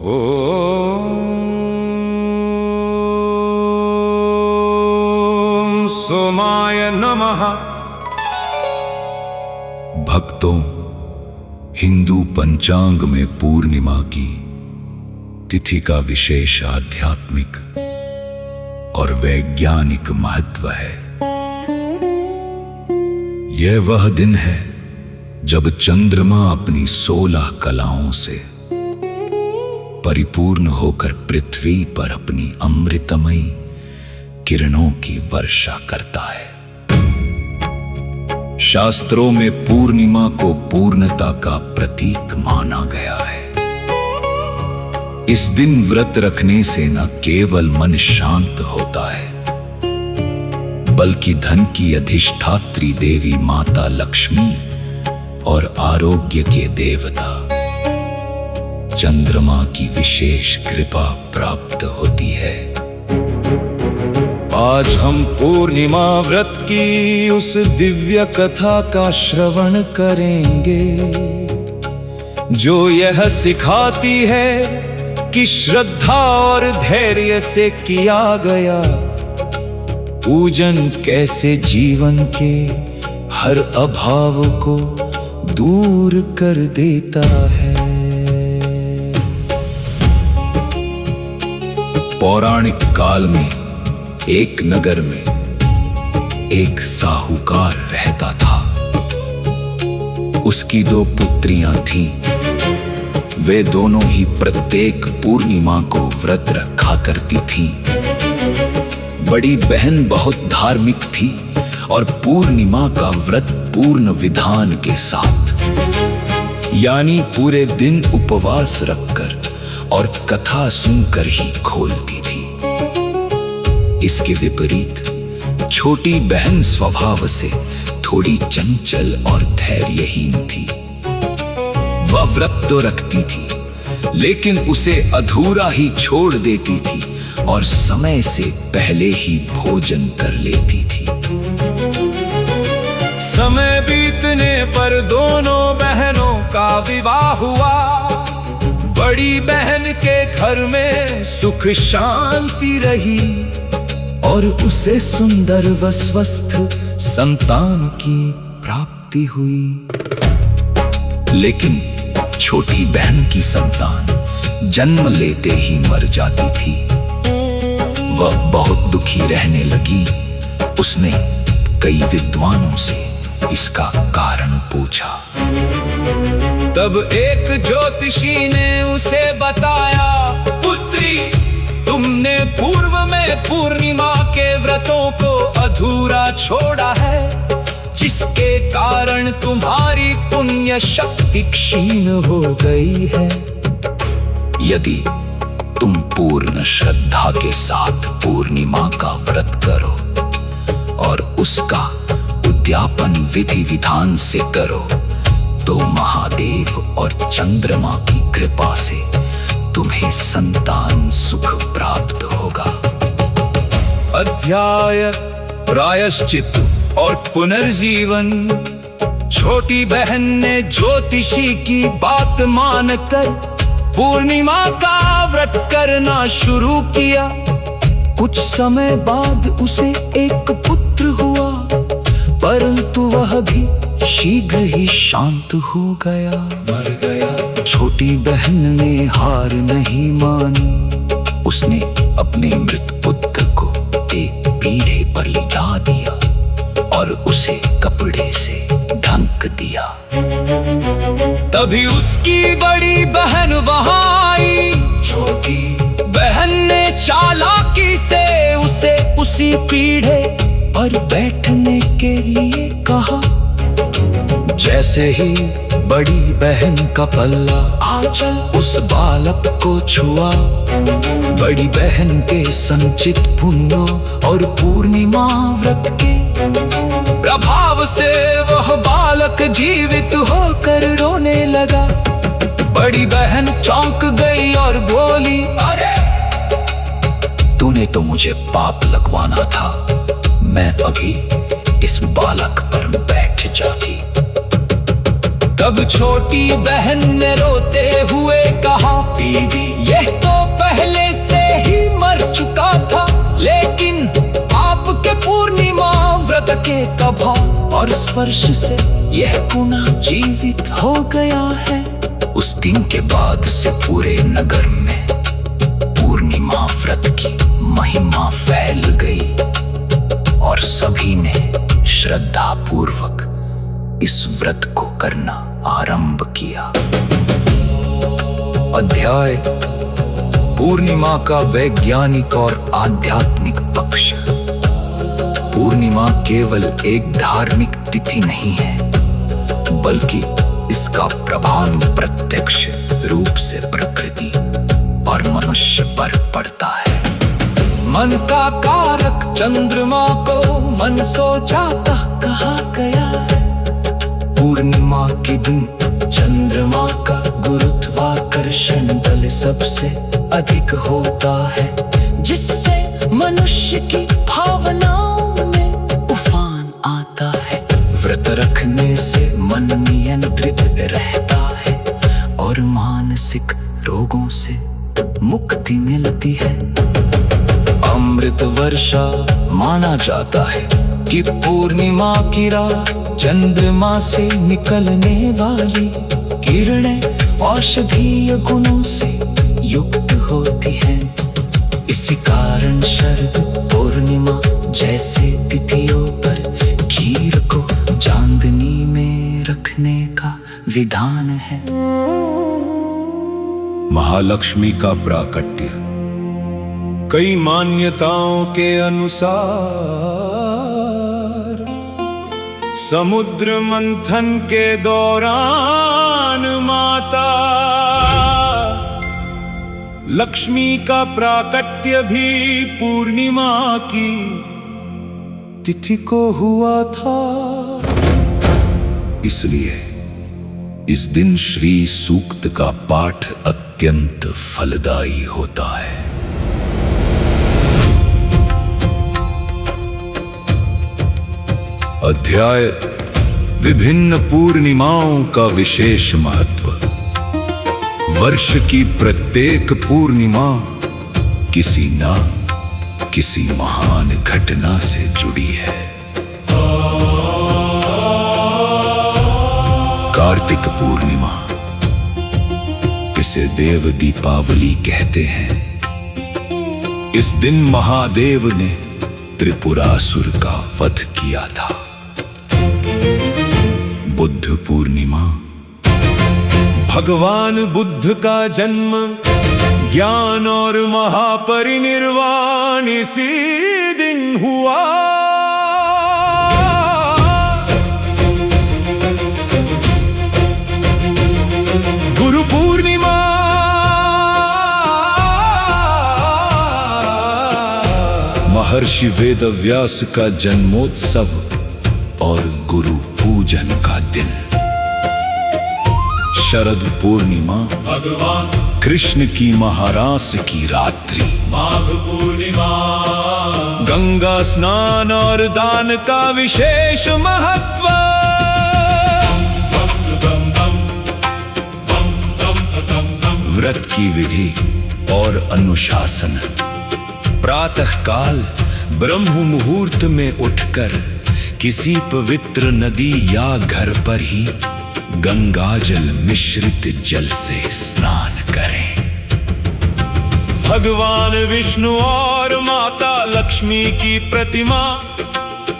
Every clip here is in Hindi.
ओम सोमाय नमः। भक्तों, हिंदू पंचांग में पूर्णिमा की तिथि का विशेष आध्यात्मिक और वैज्ञानिक महत्व है। यह वह दिन है जब चंद्रमा अपनी 16 कलाओं से परिपूर्ण होकर पृथ्वी पर अपनी अमृतमयी किरणों की वर्षा करता है। शास्त्रों में पूर्णिमा को पूर्णता का प्रतीक माना गया है। इस दिन व्रत रखने से न केवल मन शांत होता है, बल्कि धन की अधिष्ठात्री देवी माता लक्ष्मी और आरोग्य के देवता चंद्रमा की विशेष कृपा प्राप्त होती है। आज हम पूर्णिमा व्रत की उस दिव्य कथा का श्रवण करेंगे, जो यह सिखाती है कि श्रद्धा और धैर्य से किया गया पूजन कैसे जीवन के हर अभाव को दूर कर देता है। पौराणिक काल में एक नगर में एक साहूकार रहता था। उसकी 2 पुत्रियां थीं। वे दोनों ही प्रत्येक पूर्णिमा को व्रत रखा करती थीं। बड़ी बहन बहुत धार्मिक थी और पूर्णिमा का व्रत पूर्ण विधान के साथ, यानी पूरे दिन उपवास रखकर और कथा सुनकर ही खोलती थी। इसके विपरीत छोटी बहन स्वभाव से थोड़ी चंचल और धैर्यहीन थी। वह व्रत तो रखती थी, लेकिन उसे अधूरा ही छोड़ देती थी और समय से पहले ही भोजन कर लेती थी। समय बीतने पर दोनों बहनों का विवाह हुआ। बड़ी बहन के घर में सुख शांति रही और उसे सुंदर व स्वस्थ संतान की प्राप्ति हुई। लेकिन छोटी बहन की संतान जन्म लेते ही मर जाती थी। वह बहुत दुखी रहने लगी। उसने कई विद्वानों से इसका कारण पूछा। तब एक ज्योतिषी ने उसे बताया, पुत्री, तुमने पूर्व में पूर्णिमा के व्रतों को अधूरा छोड़ा है, जिसके कारण तुम्हारी पुण्य शक्ति क्षीण हो गई है। यदि तुम पूर्ण श्रद्धा के साथ पूर्णिमा का व्रत करो और उसका उद्यापन विधि विधान से करो, तो महादेव और चंद्रमा की कृपा से तुम्हें संतान सुख प्राप्त होगा। अध्याय प्रायश्चित और पुनर्जीवन। छोटी बहन ने ज्योतिषी की बात मानकर पूर्णिमा का व्रत करना शुरू किया। कुछ समय बाद उसे एक पुत्र हुआ, परंतु वह भी शीघ्र ही शांत हो गया, मर गया। छोटी बहन ने हार नहीं मानी। उसने अपने मृत पुत्र को एक पीढ़े पर लिटा दिया और उसे कपड़े से ढक दिया। तभी उसकी बड़ी बहन वहां आई। छोटी बहन ने चालाकी से उसे उसी पीढ़े पर बैठने के लिए कहा। जैसे ही बड़ी बहन का पल्ला आंचल उस बालक को छुआ, बड़ी बहन के संचित पुण्यों और पूर्णिमा व्रत के प्रभाव से वह बालक जीवित होकर रोने लगा। बड़ी बहन चौंक गई और बोली, अरे तूने तो मुझे पाप लगवाना था। मैं अभी इस बालक पर बैठ जाती। तब छोटी बहन ने रोते हुए कहा, दीदी, यह के प्रभाव और स्पर्श से यह गुना जीवित हो गया है। उस दिन के बाद से पूरे नगर में पूर्णिमा व्रत की महिमा फैल गई और सभी ने श्रद्धा पूर्वक इस व्रत को करना आरंभ किया। अध्याय पूर्णिमा का वैज्ञानिक और आध्यात्मिक पक्ष। पूर्णिमा केवल एक धार्मिक तिथि नहीं है, बल्कि इसका प्रभाव प्रत्यक्ष रूप से प्रकृति और मनुष्य पर पड़ता है। मन का कारक चंद्रमा को मन सोचाता कहा गया है। पूर्णिमा के दिन चंद्रमा का गुरुत्वाकर्षण बल सबसे अधिक होता है, जिससे मनुष्य की भावनाओं में उफान आता है। व्रत रखने से मन नियंत्रित रहता है और मानसिक रोगों से मुक्ति मिलती है। अमृत वर्षा माना जाता है कि पूर्णिमा की रात चंद्रमा से निकलने वाली किरणें औषधीय गुणों से युक्त होती हैं। इसी कारण शरद पूर्णिमा जैसे तिथियों पर खीर को चांदनी में रखने का विधान है। महालक्ष्मी का प्राकट्य। कई मान्यताओं के अनुसार समुद्र मंथन के दौरान माता लक्ष्मी का प्राकट्य भी पूर्णिमा की तिथि को हुआ था। इसलिए इस दिन श्री सूक्त का पाठ अत्यंत फलदायी होता है। अध्याय विभिन्न पूर्णिमाओं का विशेष महत्व। वर्ष की प्रत्येक पूर्णिमा किसी न किसी महान घटना से जुड़ी है। कार्तिक पूर्णिमा, इसे देव दीपावली कहते हैं। इस दिन महादेव ने त्रिपुरासुर का वध किया था। बुद्ध पूर्णिमा, भगवान बुद्ध का जन्म, ज्ञान और महापरिनिर्वाण इसी दिन हुआ। गुरु पूर्णिमा, महर्षि वेदव्यास का जन्मोत्सव और गुरु पूजन का दिन। शरद पूर्णिमा, भगवान कृष्ण की महारास की रात्रि। माघ पूर्णिमा, गंगा स्नान और दान का विशेष महत्व। व्रत की विधि और अनुशासन। प्रातः काल ब्रह्म मुहूर्त में उठकर किसी पवित्र नदी या घर पर ही गंगा जल मिश्रित जल से स्नान करें। भगवान विष्णु और माता लक्ष्मी की प्रतिमा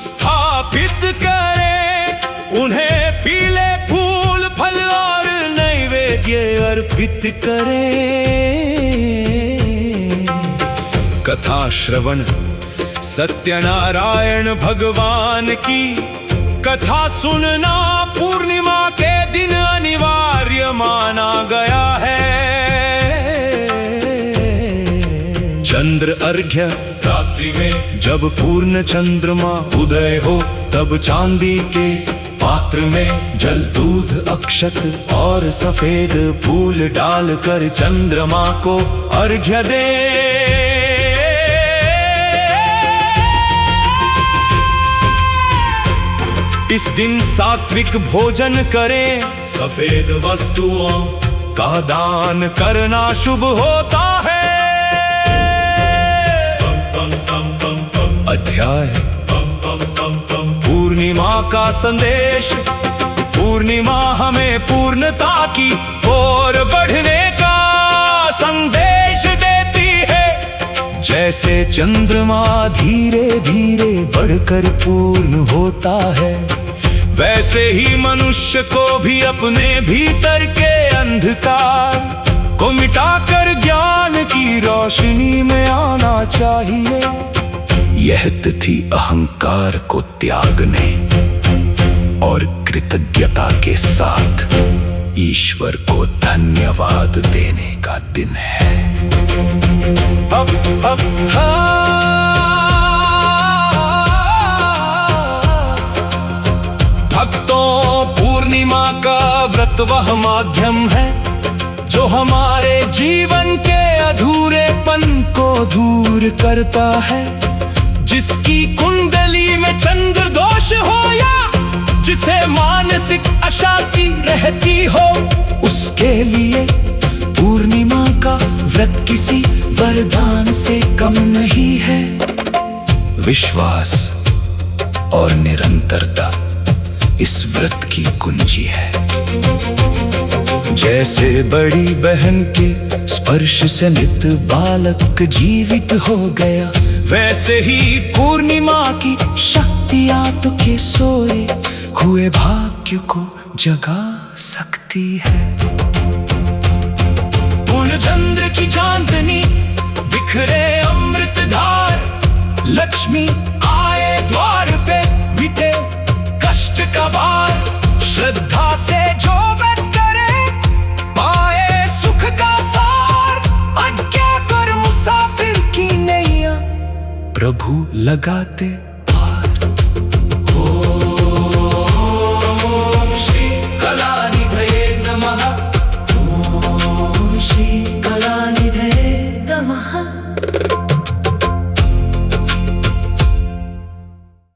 स्थापित करें। उन्हें पीले फूल, फल और नैवेद्य अर्पित करें। कथा श्रवण। सत्यनारायण भगवान की कथा सुनना पूर्णिमा के दिन अनिवार्य माना गया है। चंद्र अर्घ्य। रात्रि में जब पूर्ण चंद्रमा उदय हो तब चांदी के पात्र में जल, दूध, अक्षत और सफेद फूल डालकर चंद्रमा को अर्घ्य दे। इस दिन सात्विक भोजन करें। सफेद वस्तुओं का दान करना शुभ होता है। अध्याय पूर्णिमा का संदेश। पूर्णिमा हमें पूर्णता की ओर बढ़ने का संदेश देती है। जैसे चंद्रमा धीरे धीरे बढ़कर पूर्ण होता है, वैसे ही मनुष्य को भी अपने भीतर के अंधकार को मिटाकर ज्ञान की रोशनी में आना चाहिए। यह तिथि अहंकार को त्यागने और कृतज्ञता के साथ ईश्वर को धन्यवाद देने का दिन है। भक्तों, पूर्णिमा का व्रत वह माध्यम है जो हमारे जीवन के अधूरेपन को दूर करता है। जिसकी कुंडली में चंद्र दोष हो या जिसे मानसिक अशांति रहती हो, उसके लिए पूर्णिमा का व्रत किसी वरदान से कम नहीं है। विश्वास और निरंतरता इस व्रत की कुंजी है। जैसे बड़ी बहन के स्पर्श से नित बालक जीवित हो गया, वैसे ही पूर्णिमा की शक्तियां तो के सोए हुए भाग्य को जगा सकती है। पूर्ण चंद्र की चांदनी बिखरे अमृत धार, लक्ष्मी आए द्वार पे मिटे कष्ट का भार। श्रद्धा से जो व्रत करे पाए सुख का सार। आज्ञा कर मुसाफिर की नैया, प्रभु लगाते